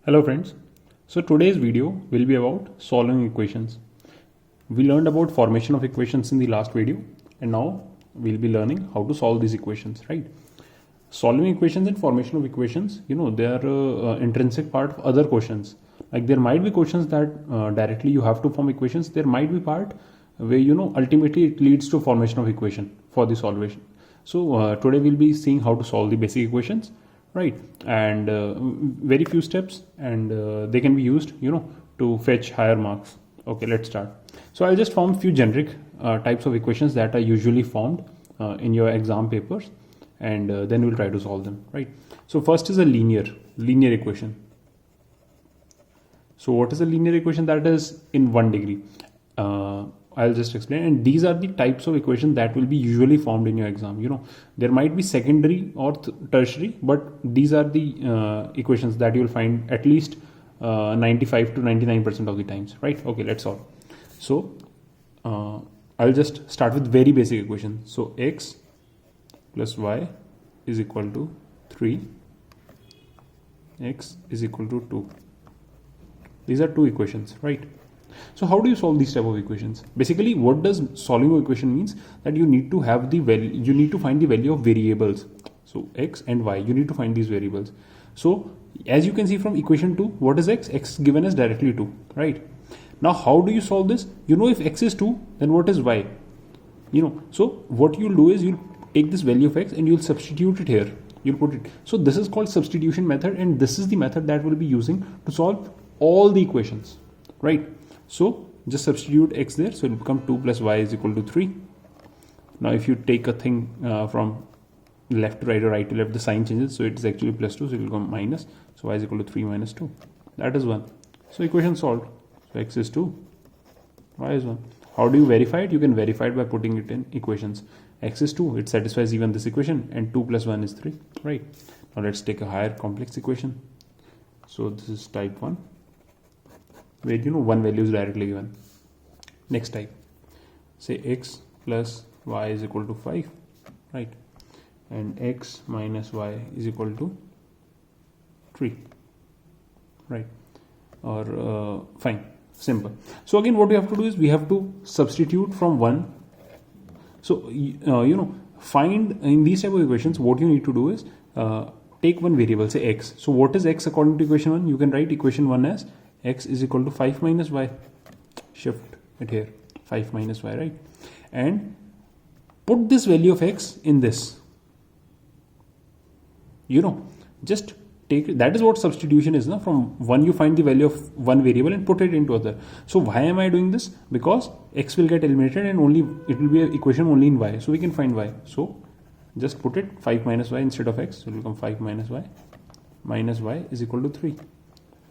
Hello friends. So today's video will be about solving equations. We learned about formation of equations in the last video and now we'll be learning how to solve these equations, right? Solving equations and formation of equations, they are intrinsic part of other questions. Like there might be questions that directly you have to form equations. There might be part where ultimately it leads to formation of equation for the solvation. So today we'll be seeing how to solve the basic equations, right? And very few steps, and they can be used to fetch higher marks. Okay, let's start. So I'll just form few generic types of equations that are usually formed in your exam papers, and then we'll try to solve them, right? So first is a linear equation. So what is a linear equation? That is in 1 degree. I'll just explain. And these are the types of equations that will be usually formed in your exam. There might be secondary or tertiary, but these are the equations that you'll find at least 95 to 99% of the times, right? Okay, let's solve. So I'll just start with very basic equation. So x plus y is equal to 3, x is equal to 2. These are two equations, right? So how do you solve these type of equations? Basically, what does solving an equation means? That you need to have the value, you need to find the value of variables. So x and y, you need to find these variables. So as you can see from equation 2, what is x? X given as directly 2, right? Now how do you solve this? If x is 2, then what is y? So what you'll do is you'll take this value of x and you'll substitute it here. You'll put it. So this is called substitution method, and this is the method that we'll be using to solve all the equations, right? So just substitute x there, so it will become 2 plus y is equal to 3. Now if you take a thing from left to right or right to left, the sign changes, so it is actually plus 2, so it will become minus. So y is equal to 3 minus 2, that is 1. So equation solved. So x is 2, y is 1. How do you verify it? You can verify it by putting it in equations. X is 2, it satisfies even this equation, and 2 plus 1 is 3, right? Now let's take a higher complex equation. So this is type 1, where one value is directly given. Next type, say x plus y is equal to 5, right? And x minus y is equal to 3, right? Or fine, simple. So again, what we have to do is we have to substitute from 1. So find in these type of equations, what you need to do is take one variable, say x. So what is x according to equation 1? You can write equation 1 as x is equal to 5 minus y. Shift it here, 5 minus y, right? And put this value of x in this. Just take it. That is what substitution is. From 1 you find the value of one variable and put it into other. So why am I doing this? Because x will get eliminated and only it will be an equation only in y. So we can find y. So just put it 5 minus y instead of x. So it will become 5 minus y is equal to 3.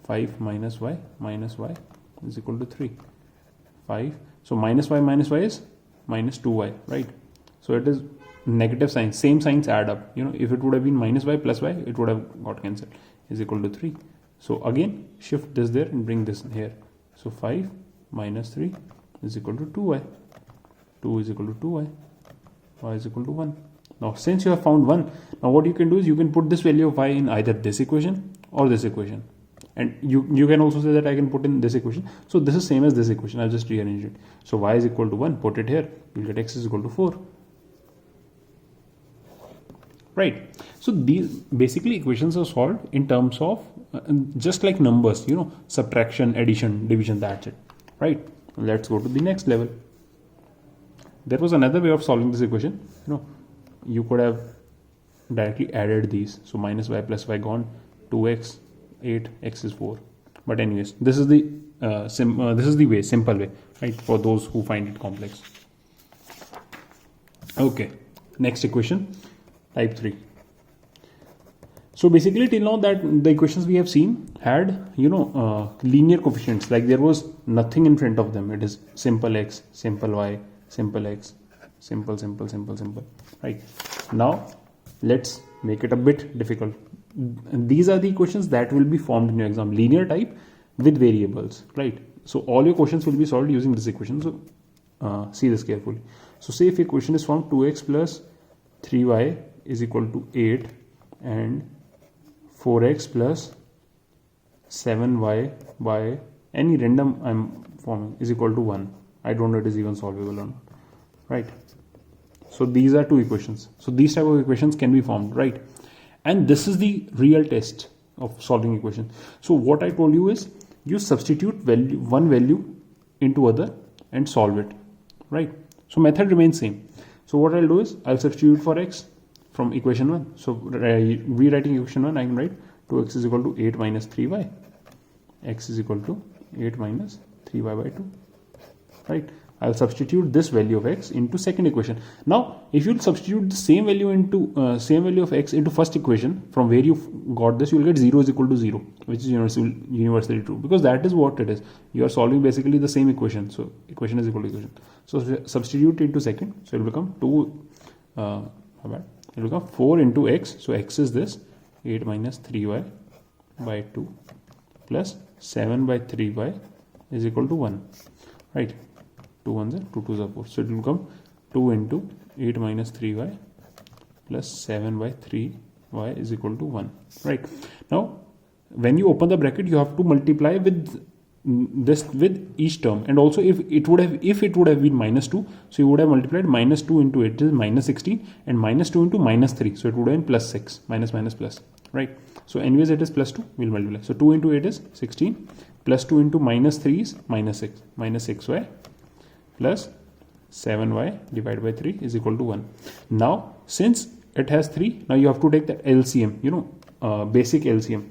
5 minus y is equal to 3. 5. So minus y is minus 2y, right? So it is negative signs. Same signs add up. If it would have been minus y plus y, it would have got cancelled. Is equal to 3. So again, shift this there and bring this here. So 5 minus 3 is equal to 2y. 2 is equal to 2y. Y is equal to 1. Now since you have found 1, now what you can do is you can put this value of y in either this equation or this equation. And you can also say that I can put in this equation. So this is same as this equation. I'll just rearrange it. So y is equal to 1. Put it here. You'll get x is equal to 4. Right. So these basically equations are solved in terms of just like numbers. Subtraction, addition, division. That's it. Right. Let's go to the next level. There was another way of solving this equation. You could have directly added these. So minus y plus y gone. 2x. 8, x is 4. But anyways, this is the simple way, right? For those who find it complex. Okay, next equation, type 3. So basically till now that the equations we have seen had linear coefficients, like there was nothing in front of them. It is simple x, simple y, simple x, simple, right? Now let's make it a bit difficult. These are the equations that will be formed in your exam, linear type with variables, right? So all your questions will be solved using this equation. So see this carefully. So say if equation is formed 2x plus 3y is equal to 8 and 4x plus 7y by any random I'm forming is equal to 1. I don't know it is even solvable or not, right? So these are two equations. So these type of equations can be formed, right? And this is the real test of solving equation. So what I told you is you substitute one value into other and solve it, right? So method remains same. So what I'll do is I'll substitute for x from equation 1. So rewriting equation 1, I can write 2x is equal to 8 minus 3y. X is equal to 8 minus 3y by 2, right? I'll substitute this value of x into second equation. Now, if you substitute the same value of x into first equation, from where you got this, you will get 0 is equal to 0, which is universally true, because that is what it is. You are solving basically the same equation. So equation is equal to equation. So substitute into second. So it will become it will become 4 into x. So x is this 8 minus 3y by 2 plus 7 by 3y is equal to 1, right? 2 1s are 2 2s are 4. So it will become 2 into 8 minus 3y plus 7 by 3y is equal to 1, right? Now, when you open the bracket, you have to multiply with this with each term, and also if it would have been minus 2, so you would have multiplied minus 2 into it is minus 16, and minus 2 into minus 3, so it would have been plus 6, minus plus, right? So anyways it is plus 2, we'll multiply. So 2 into 8 is 16, plus 2 into minus 3 is minus 6, minus 6y plus 7y divided by 3 is equal to 1. Now since it has 3, now you have to take the LCM, basic LCM.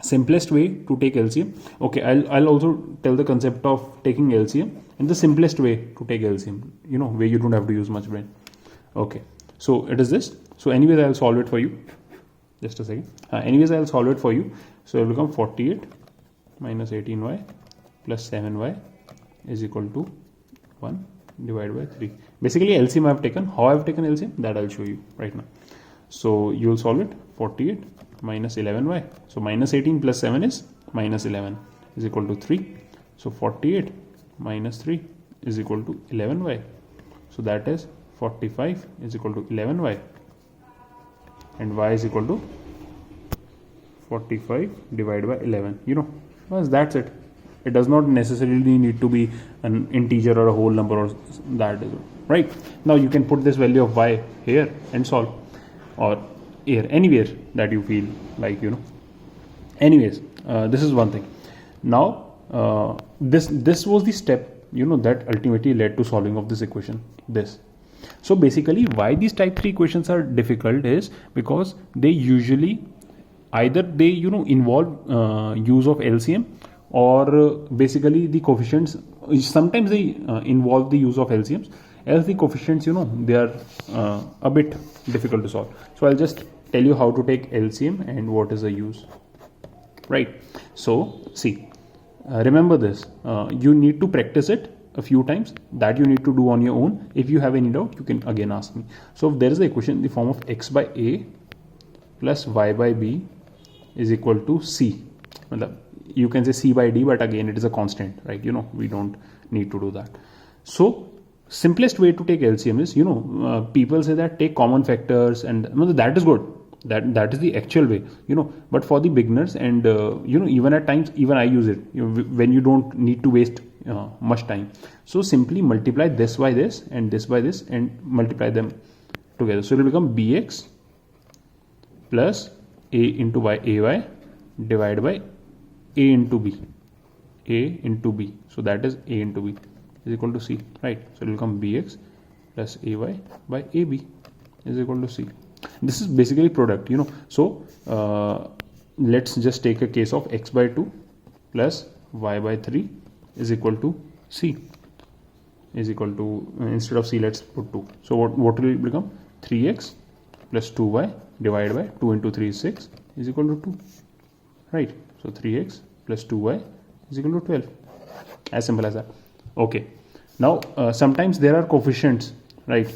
Simplest way to take LCM. Okay, I'll also tell the concept of taking LCM and the simplest way to take LCM, where you don't have to use much brain. Okay, so it is this. So anyways I'll solve it for you. Just a second. Anyways I'll solve it for you. So it will become 48 minus 18y plus 7y is equal to 1 divided by 3. Basically LCM I have taken. How I have taken LCM, that I'll show you right now. So you will solve it. 48 minus 11y. So minus 18 plus 7 is minus 11 is equal to 3. So 48 minus 3 is equal to 11y. So that is 45 is equal to 11y. And y is equal to 45 divided by 11. Bas, that's it. It does not necessarily need to be an integer or a whole number, or that is right. Now you can put this value of y here and solve, or here, anywhere that you feel like, anyways, this is one thing. Now this was the step, that ultimately led to solving of this equation, this. So basically why these type 3 equations are difficult is because they usually either they involve use of LCM, or basically the coefficients, sometimes they involve the use of LCMs, else the coefficients, they are a bit difficult to solve. So I'll just tell you how to take LCM and what is the use, right? So see, remember this, you need to practice it a few times. That you need to do on your own. If you have any doubt, you can again ask me. So if there is an equation in the form of x by a plus y by b is equal to c. You can say c by d, but again it is a constant, right? We don't need to do that. So simplest way to take LCM is, people say that take common factors, and that is good. That is the actual way, but for the beginners, and even at times, even I use it, when you don't need to waste much time. So simply multiply this by this and this by this and multiply them together. So it will become bx plus a into y ay divided by a into b, a into b. So that is a into b is equal to c, right? So it will become bx plus ay by ab is equal to c. This is basically product, So let's just take a case of x by 2 plus y by 3 is equal to c is equal to, instead of c let's put 2. So what will it become? 3x plus 2y divided by 2 into 3 is 6 is equal to 2, right? So 3x plus 2y is equal to 12. As simple as that. Okay. Now sometimes there are coefficients, right?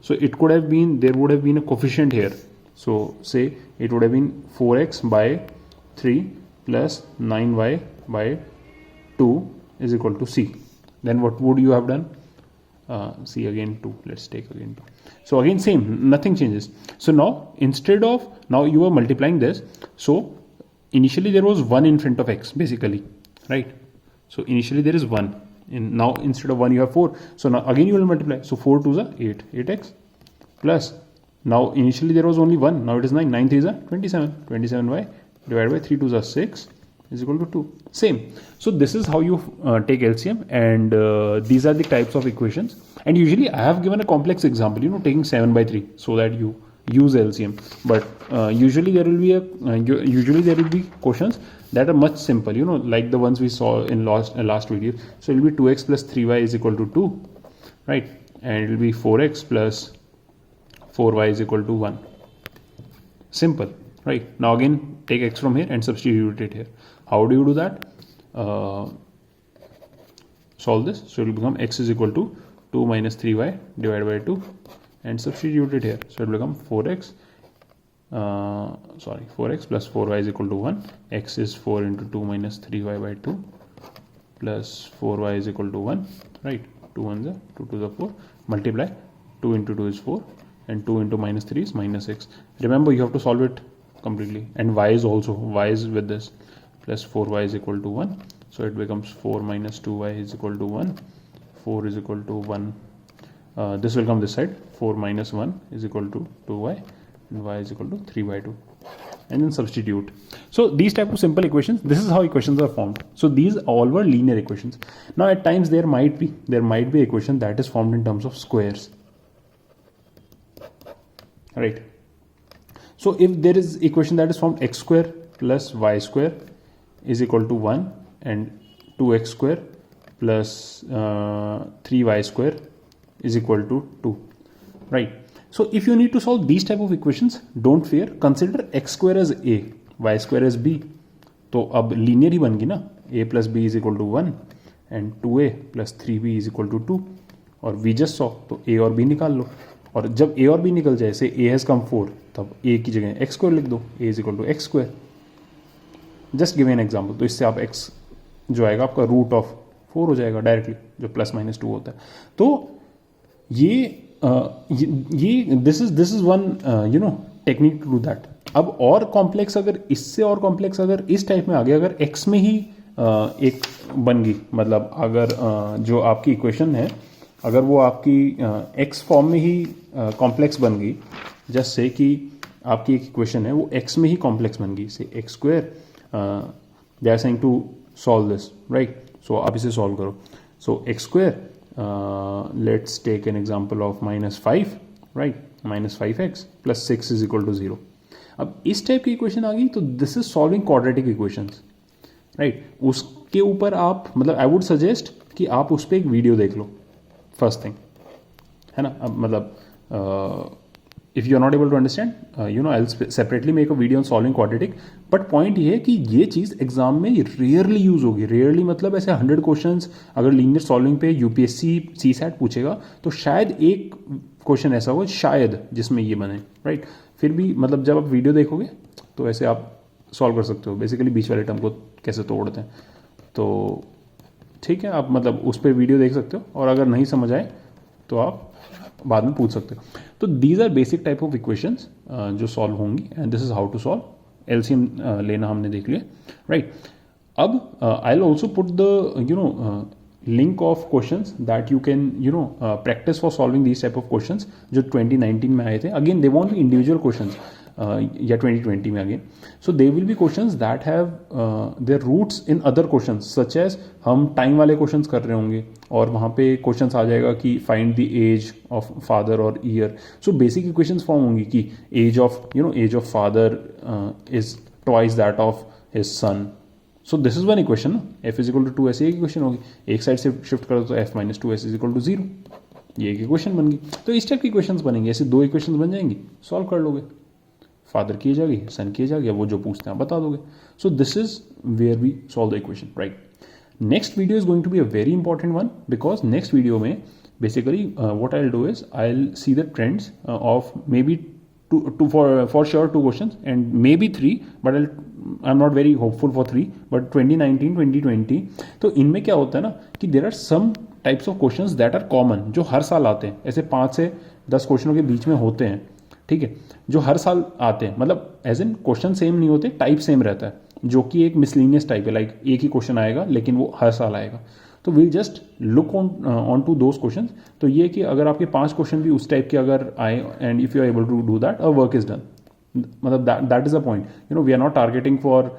So it could have been, there would have been a coefficient here. So say it would have been 4x by 3 plus 9y by 2 is equal to c. Then what would you have done? C again 2. Let's take again 2. So again same, nothing changes. So now instead of, now you are multiplying this. So initially there was 1 in front of x basically, right? So initially there is 1 in, now instead of 1 you have 4, so now again you will multiply, so 4 2s are 8x plus, now initially there was only 1, now it is 9, 9 3s are 27, 27y divided by 3 2s are 6 is equal to 2. Same. So this is how you take LCM, and these are the types of equations. And usually I have given a complex example, you know, taking 7 by 3 so that you use LCM. But usually there will be questions that are much simple, you know, like the ones we saw in last video. So it will be 2x plus 3y is equal to 2, right? And it will be 4x plus 4y is equal to 1. Simple, right? Now again take x from here and substitute it here. How do you do that? Solve this. So it will become x is equal to 2 minus 3y divided by 2 and substitute it here. So it will become 4x 4x plus 4y is equal to 1. X is 4 into 2 minus 3y by 2 plus 4y is equal to 1, right? 2 1s are 2 to the 4. Multiply 2 into 2 is 4 and 2 into minus 3 is minus x. Remember you have to solve it completely, and y is with this, plus 4y is equal to 1. So it becomes 4 minus 2y is equal to 1. 4 is equal to 1. This will come this side. 4 minus 1 is equal to 2y and y is equal to 3 by 2. And then substitute. So these type of simple equations, this is how equations are formed. So these all were linear equations. Now at times there might be equation that is formed in terms of squares. Right. So if there is equation that is formed x square plus y square is equal to 1 and 2x square plus 3y square is equal to 2, right? So if you need to solve these type of equations, don't fear, consider x square as a, y square as b. तो अब linear ही बन गई ना, a plus b is equal to 1 and 2a plus 3b is equal to 2 और we just saw, तो a और b निकाल लो, और जब a और b निकल जाए, से a has come 4, तब a की जगह x square लिख दो, a is equal to x square. Just give an example. तो इससे आप x जो आएगा आपका रूट ऑफ 4 हो जाएगा डायरेक्टली, जो प्लस माइनस 2 होता है. तो ये this is one you know technique to do that. अब और कॉम्प्लेक्स अगर इससे और कॉम्प्लेक्स अगर इस टाइप में आ गया, अगर x में ही एक बन गई, मतलब अगर जो आपकी इक्वेशन है अगर वो आपकी x फॉर्म में ही कॉम्प्लेक्स बन गई, जस्ट से कि आपकी एक इक्वेशन है वो x में ही कॉम्प्लेक्स बन गई, say x square, they are saying to solve this, right? So आप इसे सॉल्व करो. So x square, let's take an example of -5, right? -5x plus 6 is equal to 0. अब इस टाइप की इक्वेशन आ गई तो this is solving quadratic equations, right? उसके ऊपर आप, मतलब आई वुड सजेस्ट कि आप उस पर एक वीडियो देख लो फर्स्ट थिंग, है ना? अब मतलब if you are not able to understand, you know, I will separately make a video on solving quadratic. But point ये है कि ये चीज़ एग्जाम में रेयरली यूज होगी. रेयरली मतलब ऐसे 100 क्वेश्चंस अगर लीनियर सॉल्विंग पे यूपीएससी सीसैट पूछेगा तो शायद एक क्वेश्चन ऐसा हो, शायद, जिसमें ये बने, राइट? फिर भी मतलब जब आप वीडियो देखोगे तो ऐसे आप सॉल्व कर सकते हो बेसिकली बीच वाले टर्म को कैसे तोड़ते हैं. तो ठीक है, आप मतलब उस पर वीडियो देख सकते हो, और अगर नहीं समझ आए तो आप बाद में पूछ सकते हो. तो these are basic type of equations जो सॉल्व होंगी, and this is how to solve. LCM लेना हमने देख लिया, राइट? अब I will also put the you know link of questions that you can you know practice for solving these type of questions जो 2019 में आए थे. Again they won't be individual questions, या 2020 में again. So they will be questions that have their roots in other questions, such as हम time वाले questions कर रहे होंगे और वहाँ पे क्वेश्चंस आ जाएगा कि find the age of father और year. So basic equations form होंगी कि age of you know age of father is twice that of his son. So this is one equation ना, f is equal to 2s एक equation होगी. एक side से shift करो तो f minus 2s is equal to 0, ये एक equation बन गई. तो इस टाइप की इक्वेशंस बनेंगे, ऐसे 2 इक्वेशंस बन जाएंगी, सॉल्व कर लोगे. फादर की जाएगी, सन की जाएगी, वो जो पूछते हैं आप बता दोगे. So this is where we solve the equation, right? Next video is going to be a very important one, because next video में basically what I will do is I will see the trends of maybe for sure 2 questions and maybe 3, but I'm not very hopeful for 3, but 2019 2020. तो इनमें क्या होता है ना कि there are some types of questions that are common, जो हर साल आते हैं. ऐसे 5 से 10 क्वेश्चनों के बीच में होते हैं, ठीक है, जो हर साल आते हैं. मतलब एज इन क्वेश्चन सेम नहीं होते, टाइप सेम रहता है. जो कि एक मिसलिनियस टाइप है, लाइक एक ही क्वेश्चन आएगा लेकिन वो हर साल आएगा, तो will just look on to those question. तो ये कि अगर आपके 5 क्वेश्चन भी उस टाइप के अगर आए and if you are able to do that, a work is done. मतलब that is a point, you know, we are not targeting for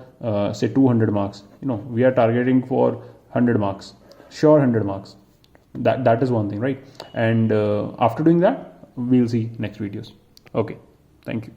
say 200 marks, you know, we are targeting for 100 marks, sure 100 marks. That is one thing, right? And after doing that, we'll see next videos. Okay, thank you.